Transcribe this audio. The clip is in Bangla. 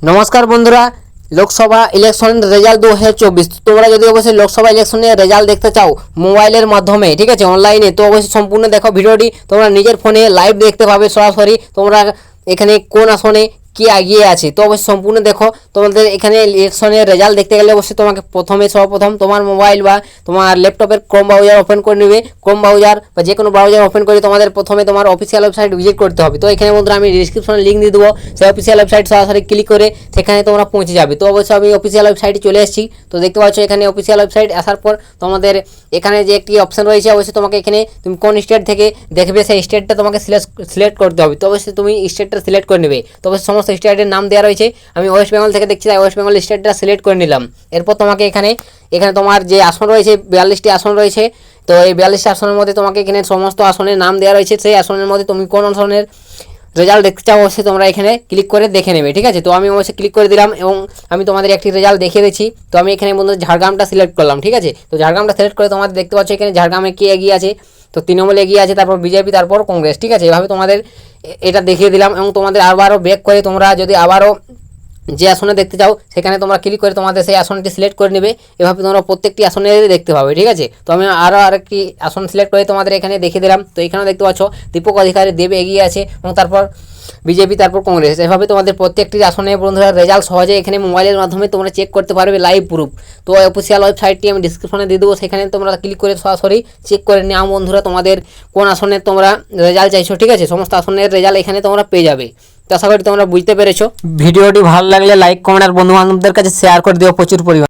নমস্কার বন্ধুরা, লোকসভা ইলেকশনের রেজাল্ট 2024। তোমরা যদি অবশ্যই লোকসভা ইলেকশনের রেজাল্ট দেখতে চাও মোবাইলের মাধ্যমে, ঠিক আছে, অনলাইনে, তো অবশ্যই সম্পূর্ণ দেখো ভিডিওটি। তোমরা নিজের ফোনে লাইভ দেখতে পাবে সরাসরি তোমরা এখানে কোন আসনে কি এগিয়ে আছে। তো অবশ্যই সম্পূর্ণ দেখো। তোমাদের এখানে ইলেকশনের রেজাল্ট দেখতে গেলে অবশ্যই তোমাকে সর্বপ্রথম তোমার মোবাইল বা তোমার ল্যাপটপের ক্রোম ব্রাউজার ওপেন করে নেবে। ক্রোম ব্রাউজার বা যে কোনো ব্রাউজার ওপেন করে তোমাদের প্রথমে তোমার অফিসিয়াল ওয়েবসাইট ভিজিট করতে হবে। তো এখানে বন্ধুরা আমি ডিসক্রিপশনে লিঙ্ক দিয়ে দেবো, সেই অফিসিয়াল ওয়েবসাইট সরাসরি ক্লিক করে সেখানে তোমরা পৌঁছে যাবে। তো অবশ্যই আমি অফিসিয়াল ওয়েবসাইটে চলে এসেছি। তো দেখতে পাচ্ছ এখানে অফিসিয়াল ওয়েবসাইট আসার পর তোমাদের এখানে যে একটি অপশন রয়েছে, অবশ্যই তোমাকে এখানে তুমি কোন স্টেট থেকে দেখবে সেই স্টেটটা তোমাকে সিলেক্ট করতে হবে। তো অবশ্যই তুমি স্টেটটা সিলেক্ট করে নেবে। তো অবশ্যই সমস্ত স্টেটের নাম দেওয়া রয়েছে। আমি ওয়েস্ট বেঙ্গল থেকে দেখছি, তাই ওয়েস্ট বেঙ্গল স্টেটটা সিলেক্ট করে নিলাম। এরপর তোমাকে এখানে তোমার যে আসন রয়েছে 42টি আসন রয়েছে। তো এই 42টি আসনের মধ্যে তোমাকে এখানে সমস্ত আসনের নাম দেওয়া রয়েছে। সেই আসনের মধ্যে তুমি কোন আসনের রেজাল্ট দেখতে চাও অবশ্যই তোমরা এখানে ক্লিক করে দেখে নেবে, ঠিক আছে। তো আমি অবশ্যই ক্লিক করে দিলাম এবং আমি তোমাদের একটি রেজাল্ট দেখিয়ে দিচ্ছি। তো আমি এখানে বন্ধু ঝাড়গ্রামটা সিলেক্ট করলাম, ঠিক আছে। তো ঝাড়গ্রামটা সিলেক্ট করে তোমাদের দেখতে পাচ্ছ এখানে ঝাড়গ্রামে কে এগিয়ে আছে। তো তৃণমূল এগিয়ে আছে, তারপর বিজেপি, তারপর কংগ্রেস, ঠিক আছে। এভাবে তোমাদের এটা দেখিয়ে দিলাম এবং তোমাদের আবারও ব্যাক করে তোমরা যদি আবারও যে আসনে দেখতে চাও সেখানে তোমরা ক্লিক করে তোমাদের সেই আসনটি সিলেক্ট করে নেবে। এভাবে তোমরা প্রত্যেকটি আসনে দেখতে পাবে, ঠিক আছে। তো আমি আরও আরেকটি আসন সিলেক্ট করে তোমাদের এখানে দেখিয়ে দিলাম। তো এখানেও দেখতে পাচ্ছ দীপক অধিকারী দেব এগিয়ে আছে এবং তারপর বিজেপি, তারপর কংগ্রেস। এভাবে তোমাদের প্রত্যেকটি আসনে বন্ধুরা রেজাল্ট সহজে এখানে মোবাইলের মাধ্যমে তোমরা চেক করতে পারবে লাইভ প্রুফ। তো অফিসিয়াল ওয়েবসাইটটি আমি ডিসক্রিপশনে দিয়ে দেবো, সেখানে তোমরা ক্লিক করে সরাসরি চেক করে নাও বন্ধুরা তোমাদের কোন আসনে তোমরা রেজাল্ট চাইছো, ঠিক আছে। সমস্ত আসনের রেজাল্ট এখানে তোমরা পেয়ে যাবে। তো আশা করি তোমরা বুঝতে পেরেছো। ভিডিওটি ভালো লাগলে লাইক, কমেন্ট আর বন্ধু বান্ধবদের কাছে শেয়ার করে দিও প্রচুর পরিমাণে।